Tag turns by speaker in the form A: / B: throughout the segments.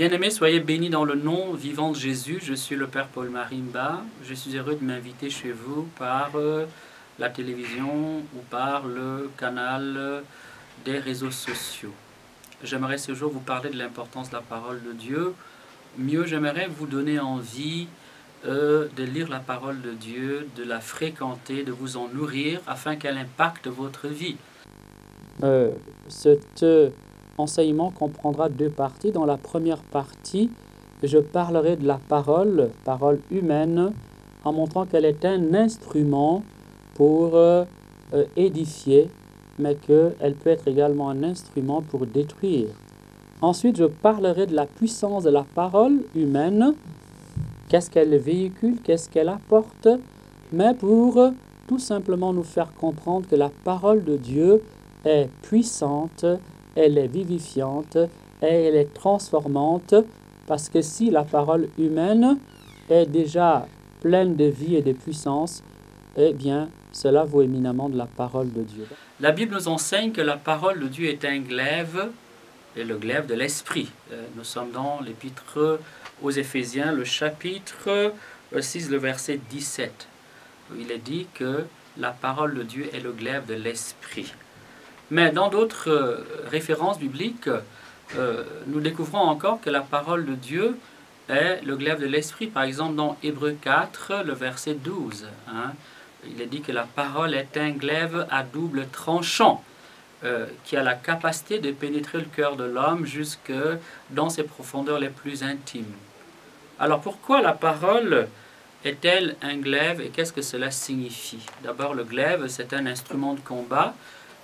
A: Bien-aimés, soyez bénis dans le nom vivant de Jésus. Je suis le Père Paul Marimba. Je suis heureux de m'inviter chez vous par la télévision ou par le canal des réseaux sociaux. J'aimerais ce jour vous parler de l'importance de la parole de Dieu. Mieux, j'aimerais vous donner envie de lire la parole de Dieu, de la fréquenter, de vous en nourrir afin qu'elle impacte votre vie. Cet enseignement comprendra deux parties. Dans la première partie, je parlerai de la parole humaine, en montrant qu'elle est un instrument pour édifier, mais qu'elle peut être également un instrument pour détruire. Ensuite, je parlerai de la puissance de la parole humaine, qu'est-ce qu'elle véhicule, qu'est-ce qu'elle apporte, mais pour tout simplement nous faire comprendre que la parole de Dieu est puissante, elle est vivifiante et elle est transformante, parce que si la parole humaine est déjà pleine de vie et de puissance, eh bien, cela vaut éminemment de la parole de Dieu. La Bible nous enseigne que la parole de Dieu est un glaive, et le glaive de l'esprit. Nous sommes dans l'épître aux Éphésiens, le chapitre 6, le verset 17. Il est dit que la parole de Dieu est le glaive de l'esprit. Mais dans d'autres références bibliques, nous découvrons encore que la parole de Dieu est le glaive de l'esprit. Par exemple, dans Hébreux 4, le verset 12, il est dit que la parole est un glaive à double tranchant, qui a la capacité de pénétrer le cœur de l'homme jusque dans ses profondeurs les plus intimes. Alors pourquoi la parole est-elle un glaive et qu'est-ce que cela signifie? D'abord, le glaive, c'est un instrument de combat.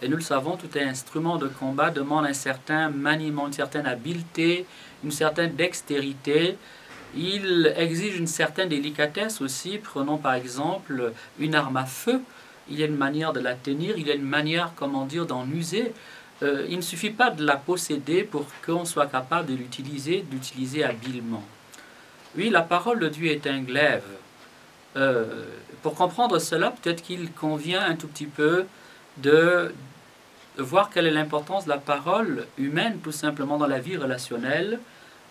A: Et nous le savons, tout instrument de combat demande un certain maniement, une certaine habileté, une certaine dextérité. Il exige une certaine délicatesse aussi. Prenons par exemple une arme à feu. Il y a une manière de la tenir, il y a une manière, comment dire, d'en user. Il ne suffit pas de la posséder pour qu'on soit capable de l'utiliser habilement. Oui, la parole de Dieu est un glaive. Pour comprendre cela, peut-être qu'il convient un tout petit peu de voir quelle est l'importance de la parole humaine, tout simplement dans la vie relationnelle,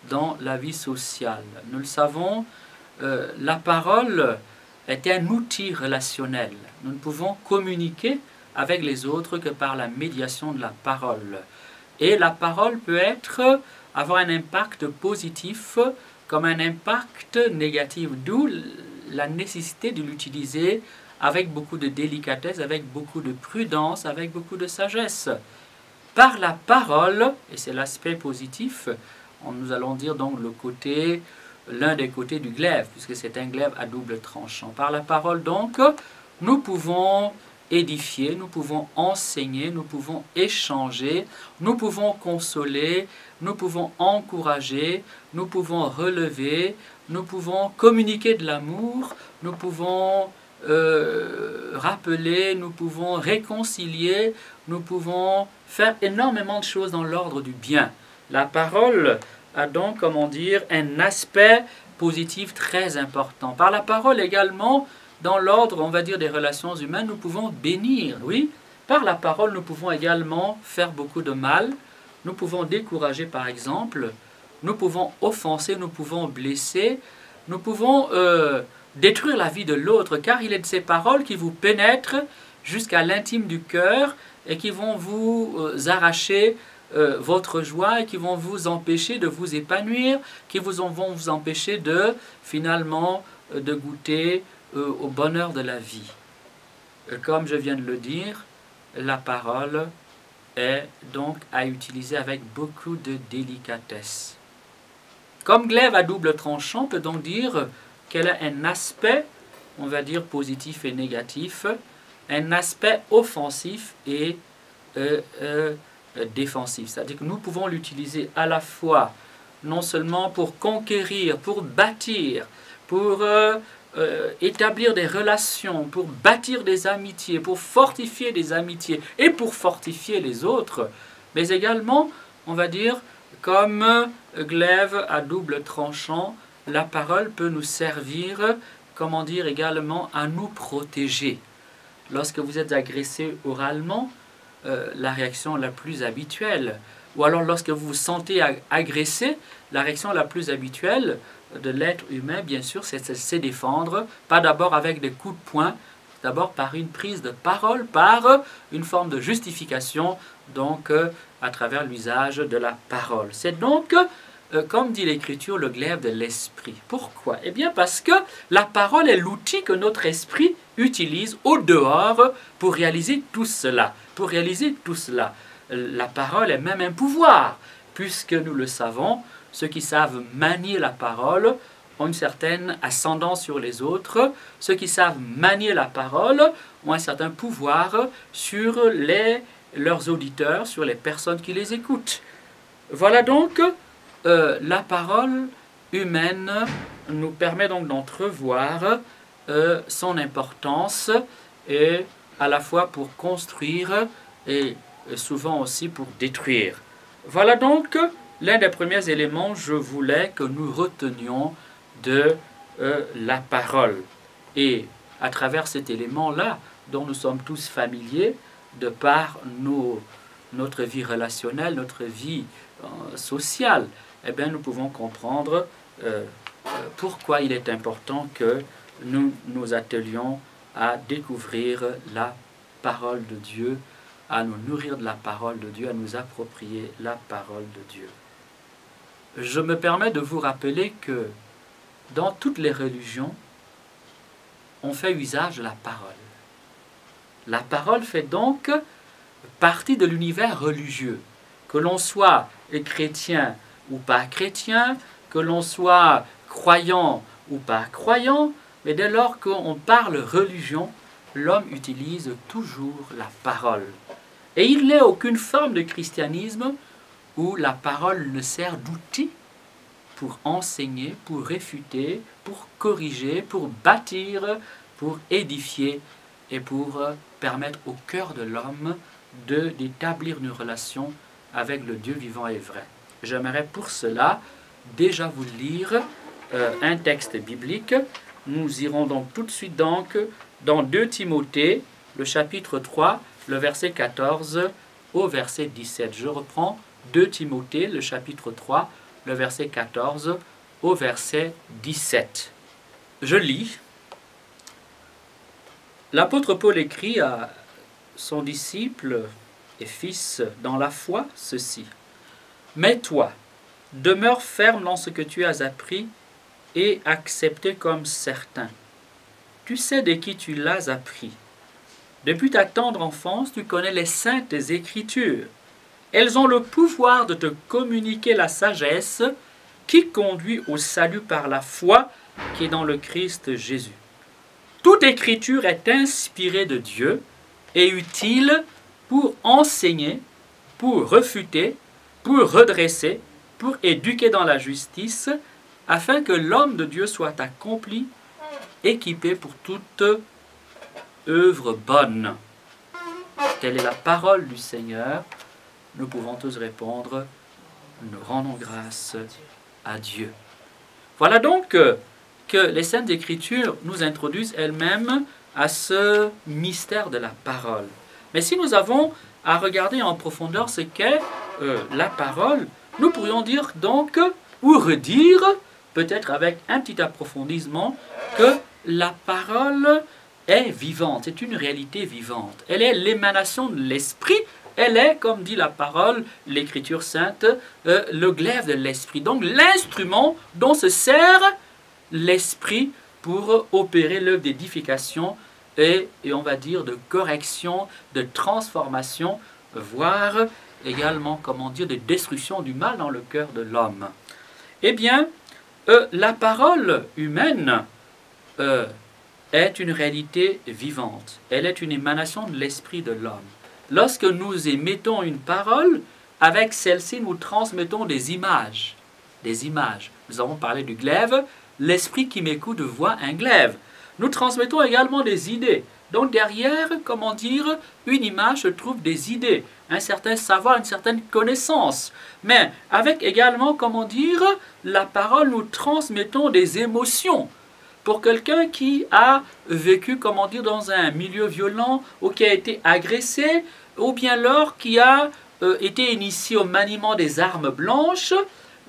A: dans la vie sociale. Nous le savons, la parole est un outil relationnel. Nous ne pouvons communiquer avec les autres que par la médiation de la parole. Et la parole peut avoir un impact positif comme un impact négatif, d'où la nécessité de l'utiliser avec beaucoup de délicatesse, avec beaucoup de prudence, avec beaucoup de sagesse. Par la parole, et c'est l'aspect positif, nous allons dire donc l'un des côtés du glaive, puisque c'est un glaive à double tranchant. Par la parole donc, nous pouvons édifier, nous pouvons enseigner, nous pouvons échanger, nous pouvons consoler, nous pouvons encourager, nous pouvons relever, nous pouvons communiquer de l'amour, nous pouvons rappeler, nous pouvons réconcilier, nous pouvons faire énormément de choses dans l'ordre du bien. La parole a donc, comment dire, un aspect positif très important. Par la parole également, dans l'ordre, on va dire, des relations humaines, nous pouvons bénir, oui. Par la parole, nous pouvons également faire beaucoup de mal. Nous pouvons décourager, par exemple. Nous pouvons offenser, nous pouvons blesser. Nous pouvons détruire la vie de l'autre, car il est de ces paroles qui vous pénètrent jusqu'à l'intime du cœur et qui vont vous arracher votre joie et qui vont vous empêcher de vous épanouir, qui vont vous empêcher finalement de goûter au bonheur de la vie. Comme je viens de le dire, la parole est donc à utiliser avec beaucoup de délicatesse. Comme glaive à double tranchant, on peut donc dire qu'elle a un aspect, on va dire positif et négatif, un aspect offensif et défensif. C'est-à-dire que nous pouvons l'utiliser à la fois, non seulement pour conquérir, pour bâtir, pour établir des relations, pour bâtir des amitiés, pour fortifier des amitiés et pour fortifier les autres, mais également, on va dire, comme glaive à double tranchant, la parole peut nous servir, comment dire, également à nous protéger. Lorsque vous êtes agressé oralement, la réaction la plus habituelle, ou alors lorsque vous vous sentez agressé, la réaction la plus habituelle de l'être humain, bien sûr, c'est de se défendre, pas d'abord avec des coups de poing, d'abord par une prise de parole, par une forme de justification, donc à travers l'usage de la parole. C'est donc, comme dit l'Écriture, le glaive de l'esprit. Pourquoi? Eh bien parce que la parole est l'outil que notre esprit utilise au dehors pour réaliser tout cela. Pour réaliser tout cela. La parole est même un pouvoir, puisque nous le savons, ceux qui savent manier la parole ont une certaine ascendance sur les autres. Ceux qui savent manier la parole ont un certain pouvoir sur leurs auditeurs, sur les personnes qui les écoutent. Voilà donc la parole humaine nous permet donc d'entrevoir son importance, et à la fois pour construire et souvent aussi pour détruire. Voilà donc l'un des premiers éléments, je voulais que nous retenions de la parole. Et à travers cet élément-là, dont nous sommes tous familiers, de par notre vie relationnelle, notre vie sociale, eh bien, nous pouvons comprendre pourquoi il est important que nous nous attelions à découvrir la parole de Dieu, à nous nourrir de la parole de Dieu, à nous approprier la parole de Dieu. Je me permets de vous rappeler que dans toutes les religions, on fait usage de la parole. La parole fait donc partie de l'univers religieux. Que l'on soit chrétien ou pas chrétien, que l'on soit croyant ou pas croyant, mais dès lors qu'on parle religion, l'homme utilise toujours la parole. Et il n'est aucune forme de christianisme où la parole ne sert d'outil pour enseigner, pour réfuter, pour corriger, pour bâtir, pour édifier et pour permettre au cœur de l'homme d'établir une relation avec le Dieu vivant et vrai. J'aimerais pour cela déjà vous lire un texte biblique. Nous irons donc tout de suite donc dans 2 Timothée, le chapitre 3, le verset 14 au verset 17. Je reprends 2 Timothée, le chapitre 3, le verset 14 au verset 17. Je lis. L'apôtre Paul écrit à son disciple et fils dans la foi ceci. Mais toi, demeure ferme dans ce que tu as appris et accepté comme certain. Tu sais de qui tu l'as appris. Depuis ta tendre enfance, tu connais les saintes écritures. Elles ont le pouvoir de te communiquer la sagesse qui conduit au salut par la foi qui est dans le Christ Jésus. Toute écriture est inspirée de Dieu et utile pour enseigner, pour refuter, pour redresser, pour éduquer dans la justice, afin que l'homme de Dieu soit accompli, équipé pour toute œuvre bonne. Telle est la parole du Seigneur. Nous pouvons tous répondre, nous rendons grâce à Dieu. Voilà donc que les Saintes Écritures nous introduisent elles-mêmes à ce mystère de la parole. Mais si nous avons à regarder en profondeur ce qu'est la parole, nous pourrions dire donc, ou redire, peut-être avec un petit approfondissement, que la parole est vivante, c'est une réalité vivante. Elle est l'émanation de l'esprit, elle est, comme dit la parole, l'Écriture sainte, le glaive de l'esprit. Donc l'instrument dont se sert l'esprit pour opérer l'œuvre d'édification et on va dire de correction, de transformation, voire également, comment dire, de destruction du mal dans le cœur de l'homme. Eh bien, la parole humaine est une réalité vivante. Elle est une émanation de l'esprit de l'homme. Lorsque nous émettons une parole, avec celle-ci, nous transmettons des images. Des images. Nous avons parlé du glaive. L'esprit qui m'écoute voit un glaive. Nous transmettons également des idées. Donc derrière, comment dire, une image se trouve des idées, un certain savoir, une certaine connaissance. Mais avec également, comment dire, la parole, nous transmettons des émotions. Pour quelqu'un qui a vécu, comment dire, dans un milieu violent ou qui a été agressé, ou bien l'or qui a
B: été initié au maniement des armes blanches,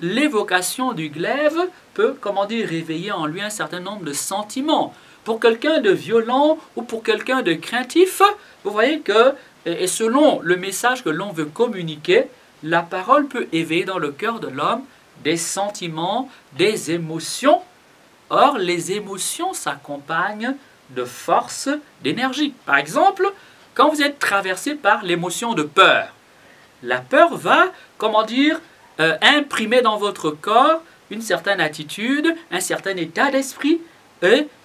B: l'évocation du glaive peut, comment dire, réveiller en lui un certain nombre de sentiments. Pour quelqu'un de violent ou pour quelqu'un de craintif, vous voyez que, et selon le message que l'on veut communiquer, la parole peut éveiller dans le cœur de l'homme des sentiments, des émotions. Or, les émotions s'accompagnent de force, d'énergie. Par exemple, quand vous êtes traversé par l'émotion de peur, la peur va, comment dire, imprimer dans votre corps une certaine attitude, un certain état d'esprit,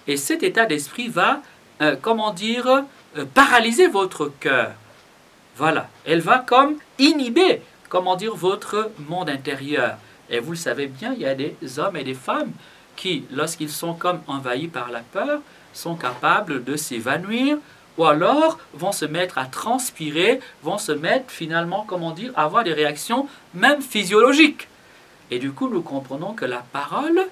B: et cet état d'esprit va, comment dire, paralyser votre cœur. Voilà, elle va comme inhiber, comment dire, votre monde intérieur. Et vous le savez bien, il y a des hommes et des femmes qui, lorsqu'ils sont comme envahis par la peur, sont capables de s'évanouir, ou alors vont se mettre à transpirer, vont se mettre finalement, comment dire, à avoir des réactions même physiologiques. Et du coup, nous comprenons que la parole,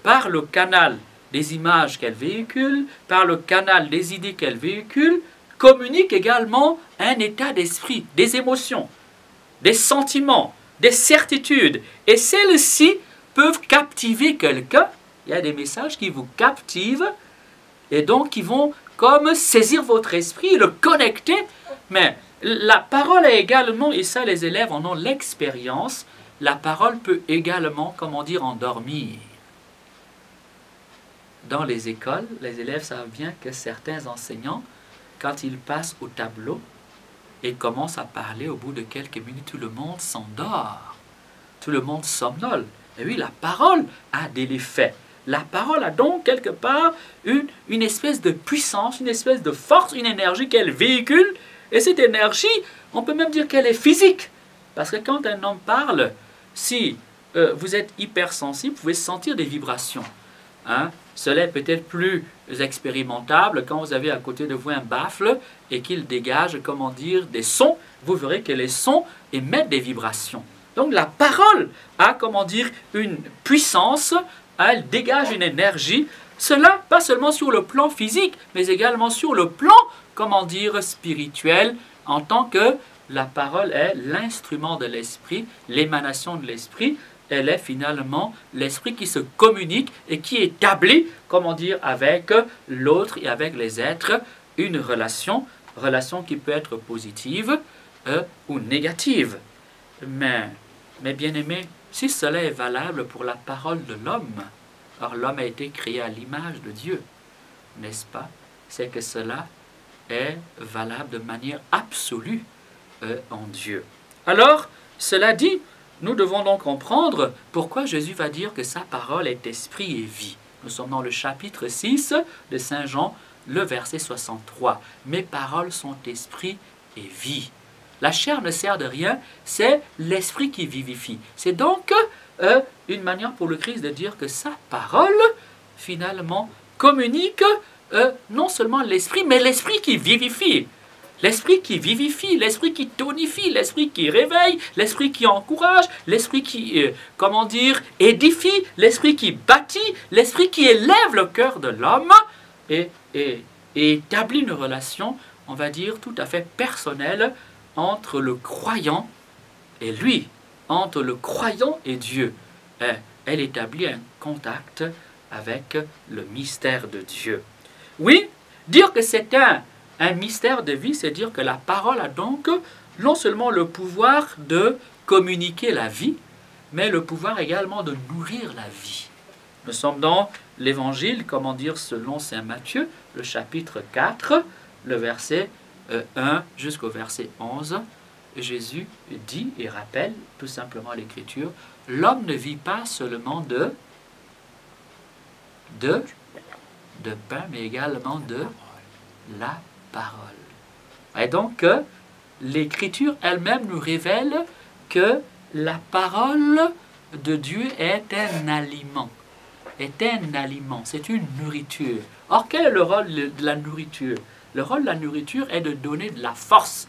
B: par le canal des images qu'elle véhicule, par le canal des idées qu'elle véhicule, communique également un état d'esprit, des émotions, des sentiments, des certitudes. Et celles-ci peuvent captiver quelqu'un. Il y a des messages qui vous captivent et donc qui vont comme saisir votre esprit, le connecter. Mais la parole est également, et ça les élèves en ont l'expérience, la parole peut également, comment dire, endormir. Dans les écoles, les élèves savent bien que certains enseignants, quand ils passent au tableau et commencent à parler, au bout de quelques minutes, tout le monde s'endort. Tout le monde somnole. Et oui, la parole a des effets. La parole a donc quelque part une espèce de puissance, une espèce de force, une énergie qu'elle véhicule. Et cette énergie, on peut même dire qu'elle est physique. Parce que quand un homme parle, si vous êtes hypersensible, vous pouvez sentir des vibrations. Hein? Cela est peut-être plus expérimentable quand vous avez à côté de vous un baffle et qu'il dégage, comment dire, des sons. Vous verrez que les sons émettent des vibrations. Donc la parole a, comment dire, une puissance, elle dégage une énergie. Cela, pas seulement sur le plan physique, mais également sur le plan, comment dire, spirituel, en tant que la parole est l'instrument de l'esprit, l'émanation de l'esprit. Elle est finalement l'esprit qui se communique et qui établit, comment dire, avec l'autre et avec les êtres, une relation qui peut être positive ou négative. Mais bien aimé, si cela est valable pour la parole de l'homme, alors l'homme a été créé à l'image de Dieu, n'est-ce pas? C'est que cela est valable de manière absolue en Dieu. Alors, cela dit, nous devons donc comprendre pourquoi Jésus va dire que sa parole est esprit et vie. Nous sommes dans le chapitre 6 de Saint Jean, le verset 63. Mes paroles sont esprit et vie. La chair ne sert de rien, c'est l'esprit qui vivifie. C'est donc une manière pour le Christ de dire que sa parole, finalement, communique non seulement l'esprit, mais l'esprit qui vivifie. L'esprit qui vivifie, l'esprit qui tonifie, l'esprit qui réveille, l'esprit qui encourage, l'esprit qui, comment dire, édifie, l'esprit qui bâtit, l'esprit qui élève le cœur de l'homme et établit une relation, on va dire, tout à fait personnelle entre le croyant et lui, entre le croyant et Dieu. Elle établit un contact avec le mystère de Dieu. Oui, dire que c'est un mystère de vie, c'est dire que la parole a donc non seulement le pouvoir de communiquer la vie, mais le pouvoir également de nourrir la vie. Nous sommes dans l'évangile, comment dire, selon saint Matthieu, le chapitre 4, le verset 1 jusqu'au verset 11. Jésus dit et rappelle tout simplement l'écriture, l'homme ne vit pas seulement de pain, mais également de la parole. Et donc, l'écriture elle-même nous révèle que la parole de Dieu est un aliment. C'est une nourriture. Or, quel est le rôle de la nourriture? Le rôle de la nourriture est de donner de la force.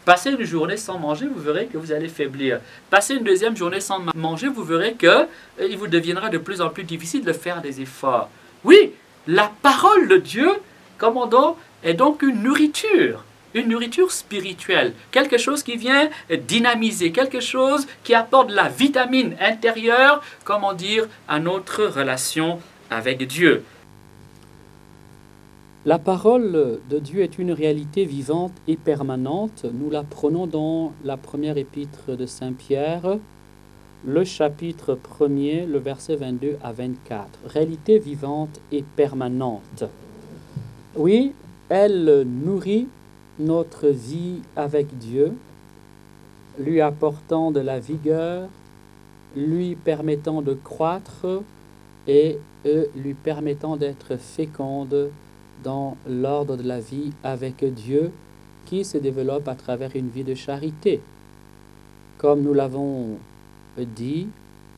B: Passez une journée sans manger, vous verrez que vous allez faiblir. Passez une deuxième journée sans manger, vous verrez qu'il vous deviendra de plus en plus difficile de faire des efforts. Oui, la parole de Dieu, commandons, est donc une nourriture. une nourriture spirituelle, quelque chose qui vient dynamiser, quelque chose qui apporte la vitamine intérieure, comment dire, à notre relation avec Dieu.
A: La parole de Dieu est une réalité vivante et permanente. Nous la prenons dans la première épître de Saint Pierre, le chapitre 1er, le verset 22 à 24. Réalité vivante et permanente. Oui, elle nourrit notre vie avec Dieu, lui apportant de la vigueur, lui permettant de croître et lui permettant d'être féconde dans l'ordre de la vie avec Dieu qui se développe à travers une vie de charité. Comme nous l'avons dit,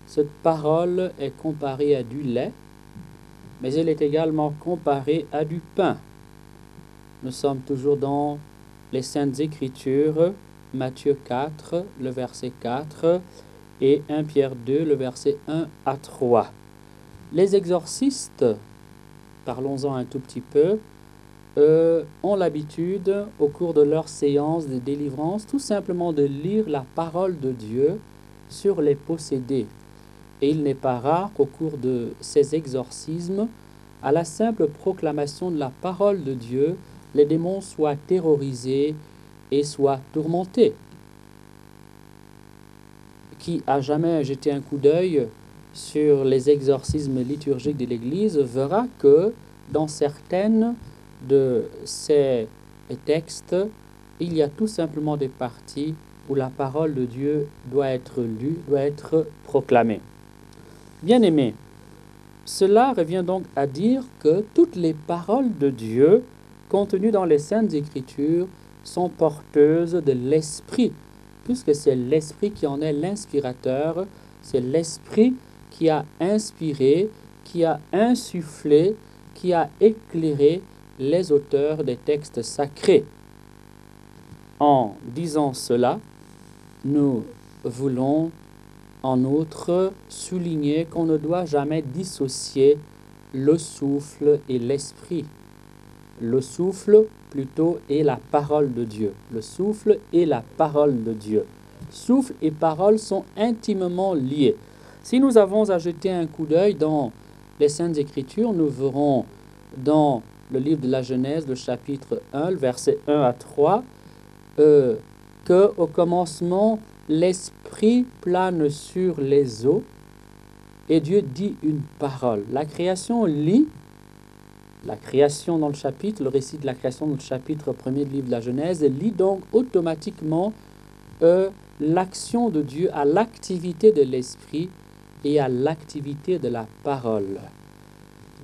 A: cette parole est comparée à du lait, mais elle est également comparée à du pain. Nous sommes toujours dans les Saintes Écritures, Matthieu 4, le verset 4, et 1 Pierre 2, le verset 1 à 3. Les exorcistes, parlons-en un tout petit peu, ont l'habitude, au cours de leur séance de délivrance, tout simplement de lire la parole de Dieu sur les possédés. Et il n'est pas rare qu'au cours de ces exorcismes, à la simple proclamation de la parole de Dieu, les démons soient terrorisés et soient tourmentés. Qui a jamais jeté un coup d'œil sur les exorcismes liturgiques de l'Église verra que dans certaines de ces textes, il y a tout simplement des parties où la parole de Dieu doit être lue, doit être proclamée. Bien-aimés, cela revient donc à dire que toutes les paroles de Dieu contenues dans les Saintes Écritures sont porteuses de l'Esprit, puisque c'est l'Esprit qui en est l'inspirateur, c'est l'Esprit qui a inspiré, qui a insufflé, qui a éclairé les auteurs des textes sacrés. En disant cela, nous voulons en outre souligner qu'on ne doit jamais dissocier le souffle et l'esprit. Le souffle, plutôt, est la parole de Dieu. Le souffle est la parole de Dieu. Souffle et parole sont intimement liés. Si nous avons à jeter un coup d'œil dans les Saintes Écritures, nous verrons dans le livre de la Genèse, le chapitre 1, le verset 1 à 3, qu'au commencement, l'Esprit plane sur les eaux et Dieu dit une parole. La création lit, la création dans le chapitre, le récit de la création dans le chapitre 1er du livre de la Genèse, lit donc automatiquement l'action de Dieu à l'activité de l'Esprit et à l'activité de la parole.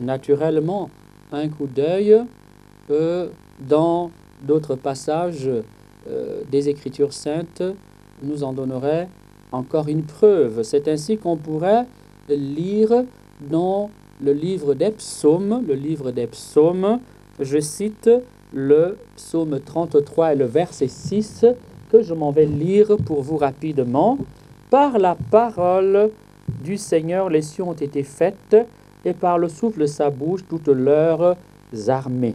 A: Naturellement, un coup d'œil dans d'autres passages des Écritures saintes nous en donnerait encore une preuve. C'est ainsi qu'on pourrait lire dans le livre des psaumes, je cite le psaume 33 et le verset 6 que je m'en vais lire pour vous rapidement. « Par la parole du Seigneur, les cieux ont été faites, et par le souffle de sa bouche, toutes leurs armées. »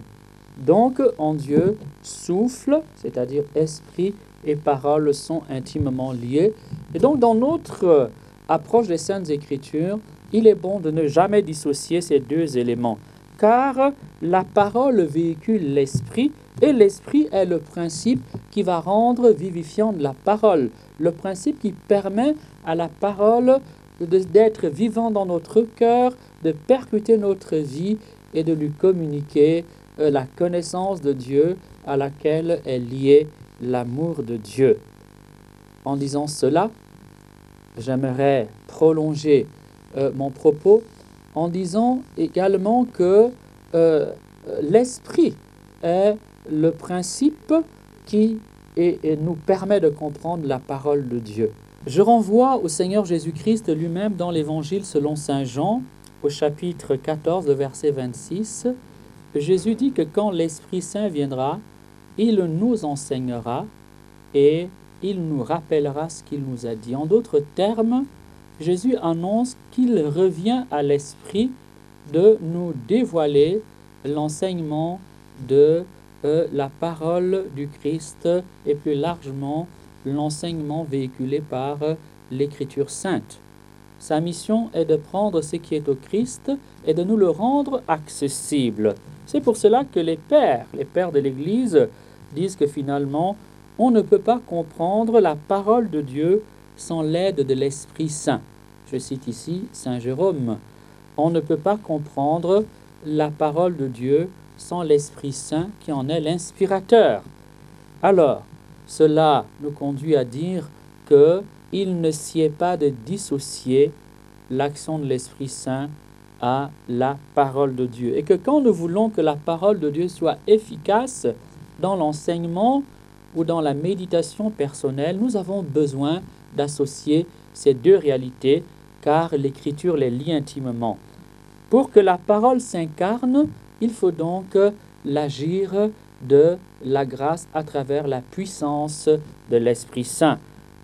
A: Donc, en Dieu, souffle, c'est-à-dire esprit et parole sont intimement liés. Et donc, dans notre approche des Saintes Écritures, il est bon de ne jamais dissocier ces deux éléments, car la parole véhicule l'esprit, et l'esprit est le principe qui va rendre vivifiante la parole, le principe qui permet à la parole d'être vivant dans notre cœur, de percuter notre vie et de lui communiquer la connaissance de Dieu à laquelle est lié l'amour de Dieu. En disant cela, j'aimerais prolonger mon propos en disant également que l'esprit est le principe qui nous permet de comprendre la parole de Dieu. Je renvoie au Seigneur Jésus-Christ lui-même dans l'Évangile selon saint Jean, au chapitre 14, le verset 26. Jésus dit que quand l'Esprit Saint viendra, il nous enseignera et il nous rappellera ce qu'il nous a dit. En d'autres termes, Jésus annonce qu'il revient à l'Esprit de nous dévoiler l'enseignement de la parole du Christ et plus largement l'enseignement véhiculé par l'Écriture sainte. Sa mission est de prendre ce qui est au Christ et de nous le rendre accessible. C'est pour cela que les pères de l'Église, disent que finalement, on ne peut pas comprendre la parole de Dieu sans l'aide de l'Esprit Saint. Je cite ici Saint Jérôme. On ne peut pas comprendre la parole de Dieu sans l'Esprit Saint qui en est l'inspirateur. Alors, cela nous conduit à dire qu'il ne sied pas de dissocier l'action de l'Esprit Saint à la parole de Dieu. Et que quand nous voulons que la parole de Dieu soit efficace dans l'enseignement ou dans la méditation personnelle, nous avons besoin d'associer ces deux réalités, car l'Écriture les lie intimement. Pour que la parole s'incarne, il faut donc l'agir de la grâce à travers la puissance de l'Esprit Saint.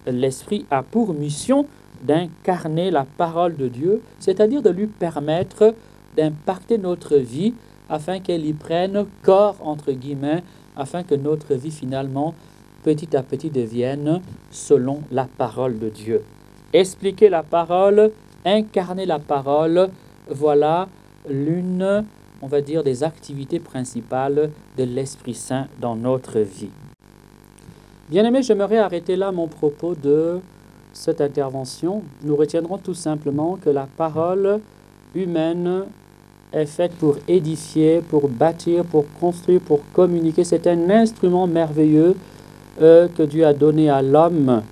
A: L'Esprit a pour mission d'incarner la parole de Dieu, c'est-à-dire de lui permettre d'impacter notre vie afin qu'elle y prenne corps, entre guillemets, afin que notre vie finalement, petit à petit, devienne selon la parole de Dieu. Expliquer la parole, incarner la parole, voilà l'une, on va dire, des activités principales de l'Esprit Saint dans notre vie. Bien-aimés, j'aimerais arrêter là mon propos de cette intervention. Nous retiendrons tout simplement que la parole humaine est faite pour édifier, pour bâtir, pour construire, pour communiquer. C'est un instrument merveilleux que Dieu a donné à l'homme.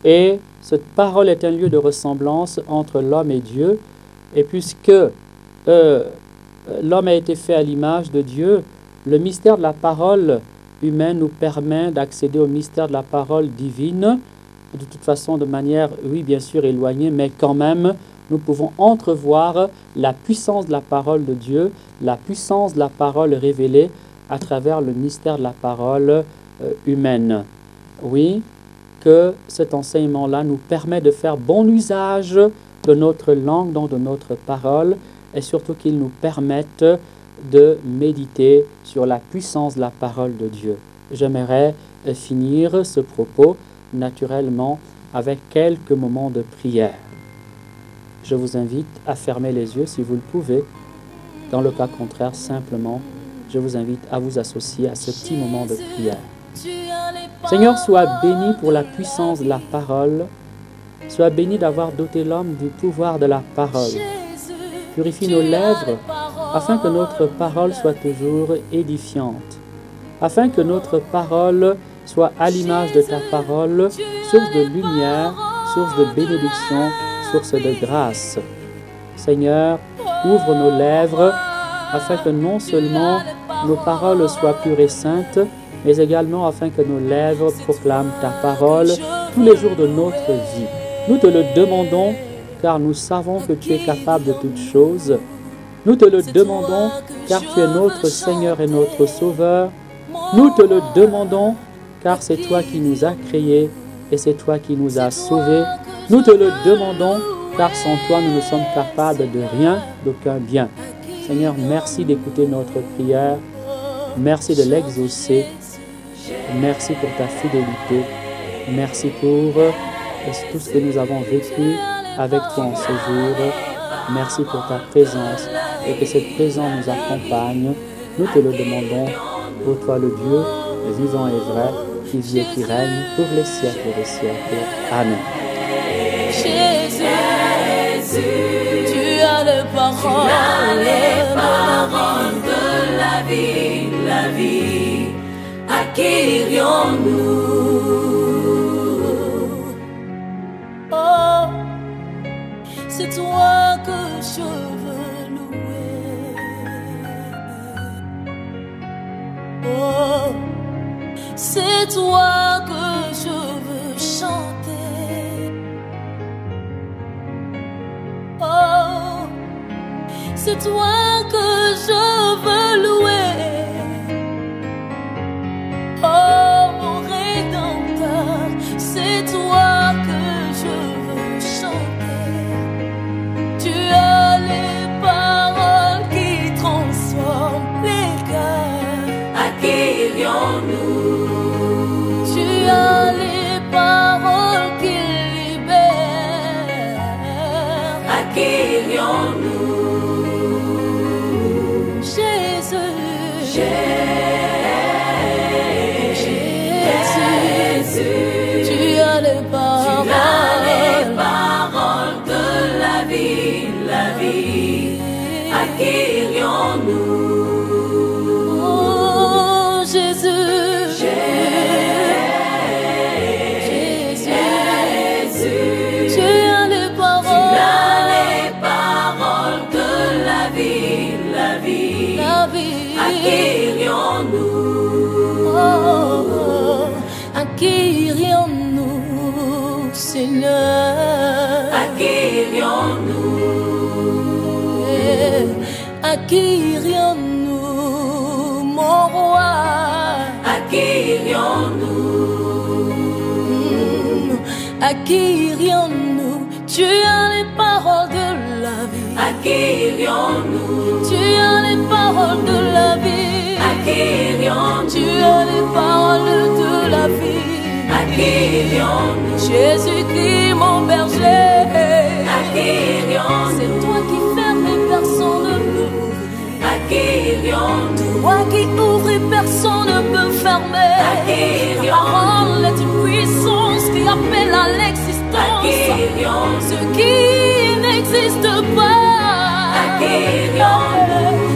A: Et cette parole est un lieu de ressemblance entre l'homme et Dieu. Et puisque l'homme a été fait à l'image de Dieu, le mystère de la parole humaine nous permet d'accéder au mystère de la parole divine, de toute façon de manière, oui, bien sûr, éloignée, mais quand même, nous pouvons entrevoir la puissance de la parole de Dieu, la puissance de la parole révélée à travers le mystère de la parole humaine. Oui, que cet enseignement-là nous permet de faire bon usage de notre langue, donc de notre parole, et surtout qu'il nous permette de méditer sur la puissance de la parole de Dieu. J'aimerais finir ce propos naturellement avec quelques moments de prière. Je vous invite à fermer les yeux si vous le pouvez. Dans le cas contraire, simplement, je vous invite à vous associer à ce petit moment de prière. Seigneur, sois béni pour la puissance de la parole. Sois béni d'avoir doté l'homme du pouvoir de la parole. Purifie nos lèvres afin que notre parole soit toujours édifiante, afin que notre parole soit à l'image de ta parole, source de lumière, source de bénédiction, source de grâce. Seigneur, ouvre nos lèvres afin que non seulement nos paroles soient pures et saintes, mais également afin que nos lèvres proclament ta parole tous les jours de notre vie. Nous te le demandons car nous savons que tu es capable de toutes choses. Nous te le demandons car tu es notre Seigneur et notre Sauveur. Nous te le demandons car c'est toi qui nous as créés et c'est toi qui nous as sauvés. Nous te le demandons car sans toi nous ne sommes capables de rien, d'aucun bien. Seigneur, merci d'écouter notre prière. Merci de l'exaucer. Merci pour ta fidélité. Merci pour tout ce que nous avons vécu avec toi en ce jour. Merci pour ta présence et que cette présence nous accompagne. Nous te le demandons pour toi le Dieu vivant et vrai, qui vit et qui règne pour les siècles des siècles. Amen.
C: Jésus, tu as les paroles de la vie, acquérions-nous. Oh, c'est toi que je veux louer. Oh, c'est toi que je veux chanter. Oh, c'est toi que je veux louer. Oh, mon Rédempteur, c'est toi que je veux chanter. Tu as les paroles qui transforment les cœurs. Acquérions-nous, Seigneur.
B: Acquérions-nous.
C: Acquérions-nous, mon roi.
B: Acquérions-nous.
C: Acquérions-nous. Tu as les paroles de la vie.
B: Acquérions-nous.
C: Tu as les paroles de la vie.
B: Acquérions-nous.
C: Tu as les paroles de la vie.
B: Acquérions-nous.
C: Jésus-Christ, mon berger.
B: Acquérions-nous.
C: C'est toi qui fermes et personne ne peut ouvrir.
B: Acquérions-nous.
C: Toi qui ouvres et personne ne peut fermer. Ta parole est une puissance qui appelle à l'existence
B: Acquérions-nous.
C: ce qui n'existe pas.
B: Acquérions-nous.